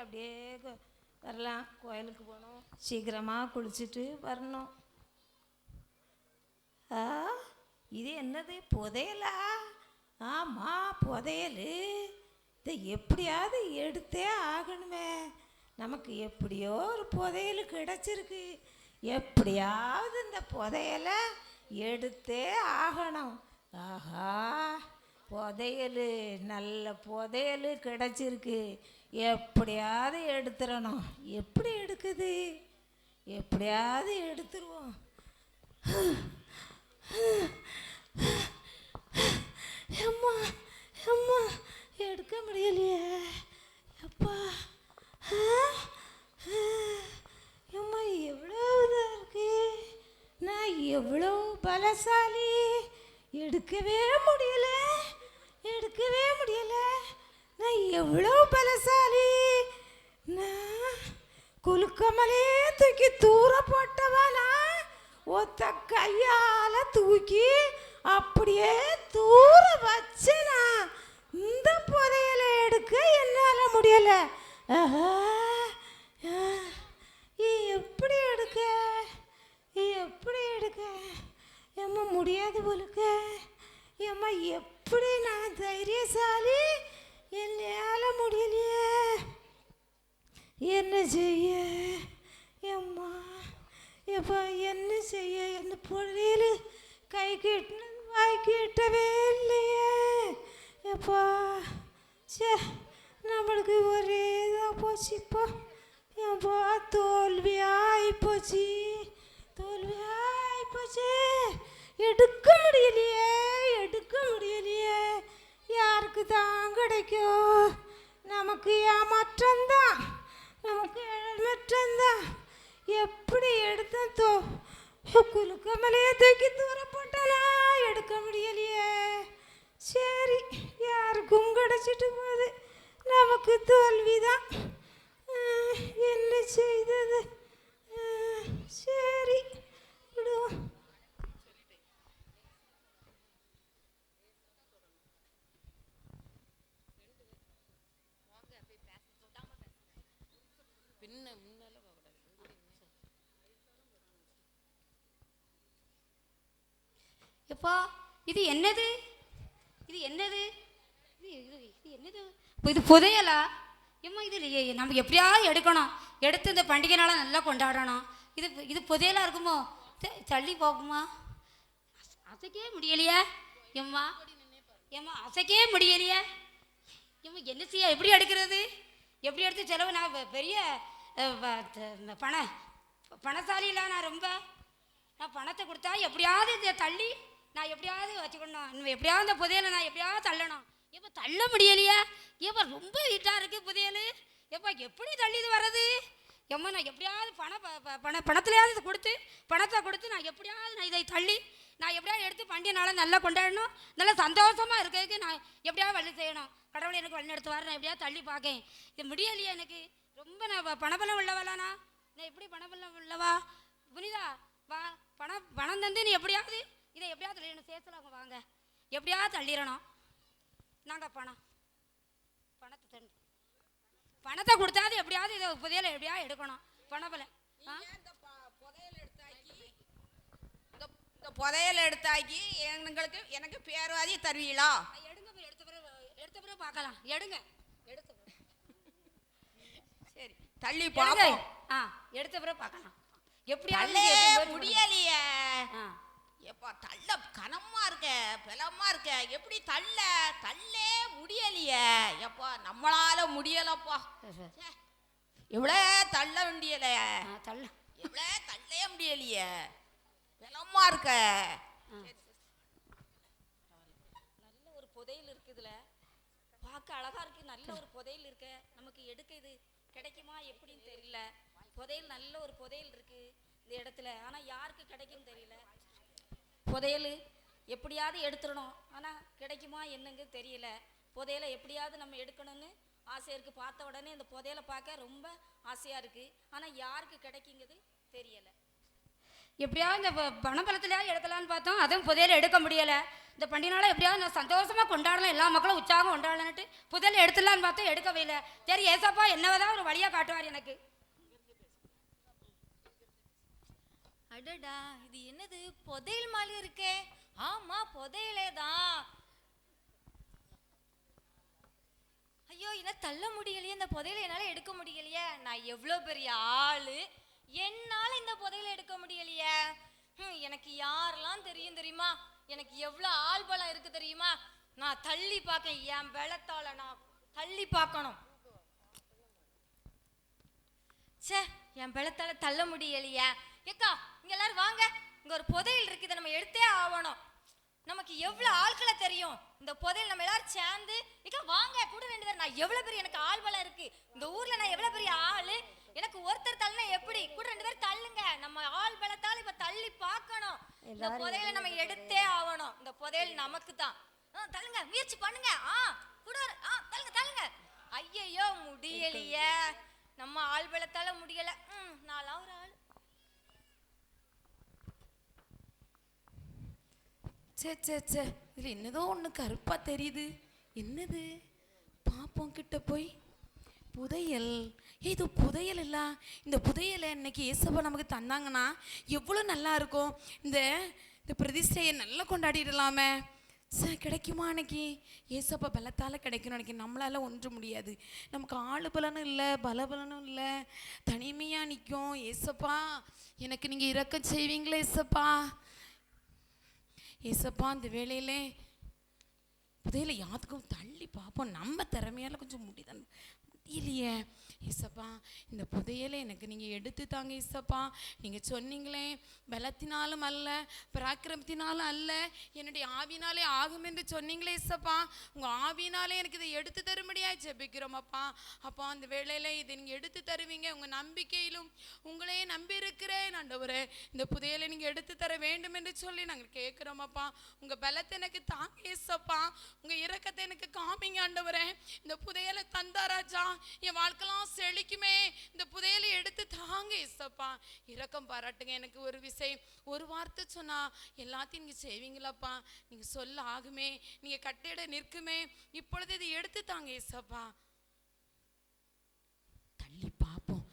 அப்படியே வரலாம். கோயிலுக்கு போகணும், சீக்கிரமாக குளிச்சுட்டு வரணும். இது என்னது புதையலா? ஆமாம் புதையல். இதை எப்படியாவது எடுத்தே ஆகணுமே. நமக்கு எப்படியோ ஒரு புதையல் கிடச்சிருக்கு. எப்படியாவது இந்த புதையலை எடுத்தே ஆகணும். ஆஹா, புதையல், நல்ல புதையல் கிடச்சிருக்கு. எப்படியாவது எடுத்துடணும். எப்படி எடுக்குது? எப்படியாவது எடுத்துருவோம். அம்மா அம்மா, எடுக்க முடியலையே அப்பா. அம்மா எவ்வளோ இதாக இருக்கு. நான் எவ்வளோ பலசாலி. எடுக்கவே முடியல, எடுக்கவே முடியல. நான் எவ்வளோ பலசாலி. நான் குலுக்கமலே தூக்கி தூர போட்டவனா ஒத்த கையால் தூக்கி அப்படியே தூர வச்சனா. இந்த புதையலை எடுக்க என்னால் முடியலை. எப்படி எடுக்க, எப்படி எடுக்க? ஏம்மா முடியாது போலுக்க. ஏம்மா எப்படி? நான் தைரியசாலி, என்னால் முடியலையே. என்ன செய்ய ஏம்மா? எப்பா என்ன செய்ய? என்ன பொருளில் கை கிட்டினது வாய் கிட்டவே இல்லையே எப்பா. சே, நம்மளுக்கு ஒரே இதாக போச்சுப்பா. ஏப்பா தோல்வியாயிப்போச்சு, தோல்வியாயிப்போச்சு. எடுக்க முடியலையே, எடுக்க முடியலையே. யாருக்கு தான் கிடைக்கும்? நமக்கு ஏமாற்றம்தான், நமக்கு ஏமாற்றம்தான். எப்படி எடுத்தோ குலுக்கமலையே தூக்கி தூர போட்டானா. எடுக்க முடியலையே. சரி, யாருக்கும் கிடைச்சிட்டு போகுது, நமக்கு தோல்விதான். என்ன செய்தது? சரி விடுவோம். எப்பா இது என்னது? இது என்னது? இது என்னது? இது புதையலா? ஏம்மா இது நம்ம எப்படியாவது எடுக்கணும். எடுத்து இந்த பண்டிகை நாளை நல்லா கொண்டாடணும். இது புதையலாக இருக்குமோ? தள்ளி போகுமா? அசைக்கவே முடியலையே எம்மா. ஏம்மா அசைக்கவே முடியலையே. ஏம்மா என்ன செய்ய? எப்படி எடுக்கிறது? எப்படி எடுத்து செலவு? நான் பெரிய பணசாலியில் நான் ரொம்ப. நான் பணத்தை கொடுத்தா எப்படியாவது இதை தள்ளி நான் எப்படியாவது வச்சுக்கணும். எப்படியாவது இந்த புதையலை நான் எப்படியாவது தள்ளணும். எப்போ தள்ள முடியலையா? ஏப்பா ரொம்ப ஹீட்டாக இருக்குது புதையல். எப்பா எப்படி தள்ளிது வர்றது? எம்மா நான் எப்படியாவது பணத்துலையாவது பணத்தை கொடுத்து நான் எப்படியாவது நான் இதை தள்ளி நான் எப்படியாவது எடுத்து பண்டிகைனால நல்லா கொண்டாடணும். நல்லா சந்தோஷமாக இருக்கிறதுக்கு நான் எப்படியாவது வழி செய்யணும். கடவுளை எனக்கு வழி நடத்துவார். நான் எப்படியாவது தள்ளி பார்க்கேன். இது முடியலையே எனக்கு. ரொம்ப நான் பணபலம் உள்ளவளாண்ணா. நான் எப்படி பணபலம் உள்ளவா? புனிதா வா, பணம் தந்து நீ எப்படியாவது இதை எப்படியாவது தள்ளிடணும். சேர்த்துலாங்க வாங்க, எப்படியாவது தள்ளிடணும். நாங்கள் பணத்தை கொடுத்தாது எப்படியாவது இதை புதையலை எப்படியாவது எடுக்கணும். பணபலம் இந்த புதையல் எடுத்தாக்கி எனக்கு பேர்வாதி தருவீங்களா? எடுங்க, எடுத்த பிறகு பார்க்கலாம். எடுங்க, எடுத்த சரி தள்ளி பார்ப்போம். எடுத்த பிறகு பார்க்கலாம். எப்படியாவது முடியலையே. எப்பா தள்ள கனமா இருக்க, பலமா இருக்க. எப்படி தள்ளே முடியலையே. எப்பா நம்மளால முடியலப்பா. எவ்வளோ தள்ள முடியல, எவ்வளோ தள்ளே முடியலையே. பலமா இருக்க. நல்ல ஒரு புதையல் இருக்குதுல, பார்க்க அழகா இருக்கு. நல்ல ஒரு புதையல் இருக்கு. நமக்கு எடுக்க இது கிடைக்குமா எப்படின்னு தெரியல. புதையல் நல்ல ஒரு புதையல் இருக்கு இந்த இடத்துல. ஆனால் யாருக்கு கிடைக்குன்னு தெரியல. புதையல் எப்படியாவது எடுத்துடணும். ஆனால் கிடைக்குமா என்னங்க தெரியல. புதையலை எப்படியாவது நம்ம எடுக்கணும்னு ஆசை இருக்குது. பார்த்த உடனே இந்த புதையலை பார்க்க ரொம்ப ஆசையாக இருக்குது. ஆனால் யாருக்கு கிடைக்குங்கிறது தெரியலை. எப்படியாவது இந்த பணபலத்திலேயாவது எடுக்கலான்னு பார்த்தோம், அதுவும் புதையல் எடுக்க முடியலை. இந்த பண்டிகைனால எப்படியாவது நான் சந்தோஷமாக கொண்டாடலாம், எல்லா மக்களும் உற்சாகம் கொண்டாடலான்ட்டு புதையல் எடுத்துடலான்னு பார்த்தோம், எடுக்கவே இல்லை. சரி ஏசப்பா என்னவதான் ஒரு வழியாக காட்டுவார் எனக்கு. அடடா, இது என்னது புதையல் மாதிரி இருக்கே? ஆமா, புதையலே தான். ஐயோ, என்ன தள்ள முடியலையே, இந்த புதையலை என்னால எடுக்க முடியலையே. நான் எவ்வளோ பெரிய ஆளு, என்னால இந்த புதையலை எடுக்க முடியலையே. எனக்கு யாரெல்லாம் தெரியும் தெரியுமா? எனக்கு எவ்வளோ ஆள் பலம் இருக்கு தெரியுமா? நான் தள்ளி பார்க்க, என் பலத்தால நான் தள்ளி பார்க்கணும். சே, என் பலத்தால தள்ள முடியலையே. ஏக்கா, இங்க எல்லாரும் வாங்க, இங்க ஒரு புதையல் இருக்கு, இதை நம்ம எடுத்தே ஆகணும். நமக்கு எவ்வளவு ஆட்களை தெரியும், இந்த புதையல் நம்ம எல்லாரும் சேர்ந்து. ஏக்கா வாங்க, கூட 2 பேர். நான் எவ்வளவு பெரிய, எனக்கு ஆள் பலம் இருக்கு இந்த ஊர்ல, நான் எவ்வளவு பெரிய ஆளு. எனக்கு ஒருத்தர் தள்ளினா எப்படி? கூட 2 பேர் தள்ளுங்க. நம்ம ஆள் பலத்தால இப்ப தள்ளி பார்க்கணும். இந்த புதையலை நம்ம எடுத்தே ஆகணும். இந்த புதையல் நமக்கு தான். தள்ளுங்க, முயற்சி பண்ணுங்க. கூட தள்ளுங்க தள்ளுங்க. ஐயையோ, முடியலையே, நம்ம ஆள் பலத்தால முடியல. நான்லாம் ஒரு ஆள். சே சே சே, இதில் என்னதோ ஒன்று கருப்பாக தெரியுது. என்னது? பாப்போம் கிட்ட போய். புதையல். இது புதையல் இல்ல. இந்த புதையலை இன்னைக்கு ஏசப்பா நமக்கு தந்தாங்கன்னா எவ்வளோ நல்லா இருக்கும். இந்த பிரதிஷ்டையை நல்லா கொண்டாடிடலாமே. சார் கிடைக்குமா அன்னைக்கு? ஏசப்பா பலத்தால் கிடைக்கணும். அன்றைக்கி நம்மளால் ஒன்றும் முடியாது. நமக்கு ஆளு பலனும் இல்லை, பலபலனும் இல்லை, தனிமையாக நிற்கும். ஏசப்பா எனக்கு நீங்கள் இரக்கம் செய்வீங்களே ஏசப்பா. ஏசப்பா இந்த வேலையிலே புதையில யாத்துக்கும் தள்ளி பார்ப்போம். நம்ம திறமையால கொஞ்சம் முடியலையே ஏசப்பா. இந்த புதையலை எனக்கு நீங்கள் எடுத்து தாங்க ஏசப்பா. நீங்கள் சொன்னீங்களே, பலத்தினாலும் அல்ல பராக்கிரமத்தினாலும் அல்ல, என்னுடைய ஆவினாலே ஆகும் என்று சொன்னீங்களே ஏசப்பா. உங்கள் ஆவினாலே எனக்கு இதை எடுத்து தரும்படியாக ஜெபிக்கிறோம் அப்பா. அப்பா அந்த வேளையில் இதை நீங்கள் எடுத்து தருவீங்க. உங்கள் நம்பிக்கையிலும் உங்களையே நம்பி இருக்கிறேன் ஆண்டவரே. இந்த புதையலை நீங்கள் எடுத்து தர வேண்டும் என்று சொல்லி நாங்கள் கேட்குறோம் அப்பா. உங்கள் பலத்தை எனக்கு தாங்க ஏசப்பா. உங்கள் இரக்கத்தை எனக்கு காமிங்க ஆண்டவரே. இந்த புதையலை தந்தாராஜா, என் வாழ்க்கைலாம் செழிக்குமே. இந்த புதையலை எடுத்து தாங்க ஏசப்பா. இரக்கம் பாராட்டுங்க. எனக்கு ஒரு விஷயம், ஒரு வார்த்தை சொன்னா எல்லாத்தையும் நீங்க செய்வீங்களாப்பா. நீங்க சொல்ல ஆகுமே, நீங்க கட்டிட நிற்குமே. இப்பொழுது இதை எடுத்து தாங்க ஏசப்பா. தள்ளி பார்ப்போம்.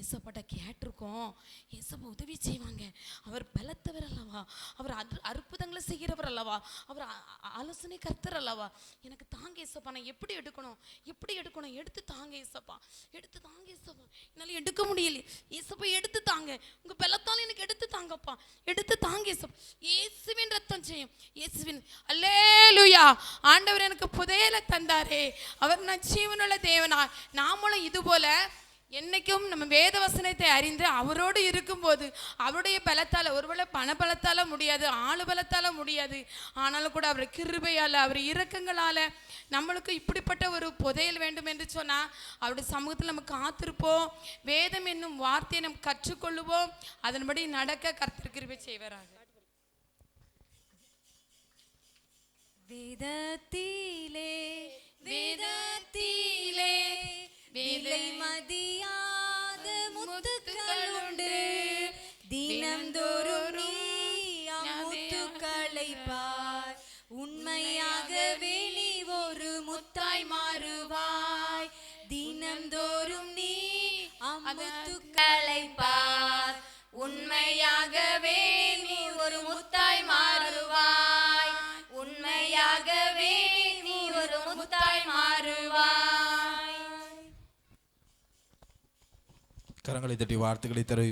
ஏசப்பாட்ட கேட்டிருக்கோம், ஏசப்பா உதவி செய்வாங்க. அவர் பலத்தவர் அல்லவா, அவர் அற்புதங்களை செய்கிறவர் அல்லவா, அவர் ஆலோசனை கர்த்தர் அல்லவா. எனக்கு தாங்க ஏசப்பா. நான் எப்படி எடுக்கணும், எப்படி எடுக்கணும், எடுத்து தாங்க ஏசப்பா, எடுத்து தாங்க ஏசப்பா. என்னால் எடுக்க முடியல ஏசப்பா, எடுத்து தாங்க. உங்கள் பலத்தால் எனக்கு எடுத்து தாங்கப்பா, எடுத்து தாங்க ஏசப்பா. இயேசுவின் ரத்தம் செய்யும், இயேசுவின். அல்லேலூயா. ஆண்டவர் எனக்கு புதையலை தந்தாரே, அவர் நான் ஜீவனுள்ள தேவனா. நாமளும் இது போல என்னைக்கும் நம்ம வேத வசனத்தை அறிந்து அவரோடு இருக்கும்போது அவருடைய பலத்தால், ஒருவேளை பண பலத்தால் முடியாது, ஆளு பலத்தால் முடியாது, ஆனாலும் கூட அவர் கிருபையால், அவர் இரக்கங்களால் நம்மளுக்கு இப்படிப்பட்ட ஒரு புதையல் வேண்டும் என்று சொன்னால் அவருடைய சமூகத்தில் நம்ம காத்திருப்போம். வேதம் என்னும் வார்த்தையை நம்ம கற்றுக்கொள்ளுவோம். அதன்படி நடக்க கர்த்தர் கிருபை செய்வாராக. வேதத்திலே வேதத்திலே விலை மதியாத முத்துக்கள் உண்டு, தினந்தோறும் நீ முத்துக்களை பார், உண்மையாகவே நீ ஒரு முத்தாய் மாறுவாய். தினந்தோறும் நீ முத்துக்களை பார், உண்மையாகவே நீ ஒரு முத்தாய் மாறுவாய். உண்மையாகவே நீ ஒரு முத்தாய் மாறுவாய். கரங்களை தட்டி வார்த்தைகளை தர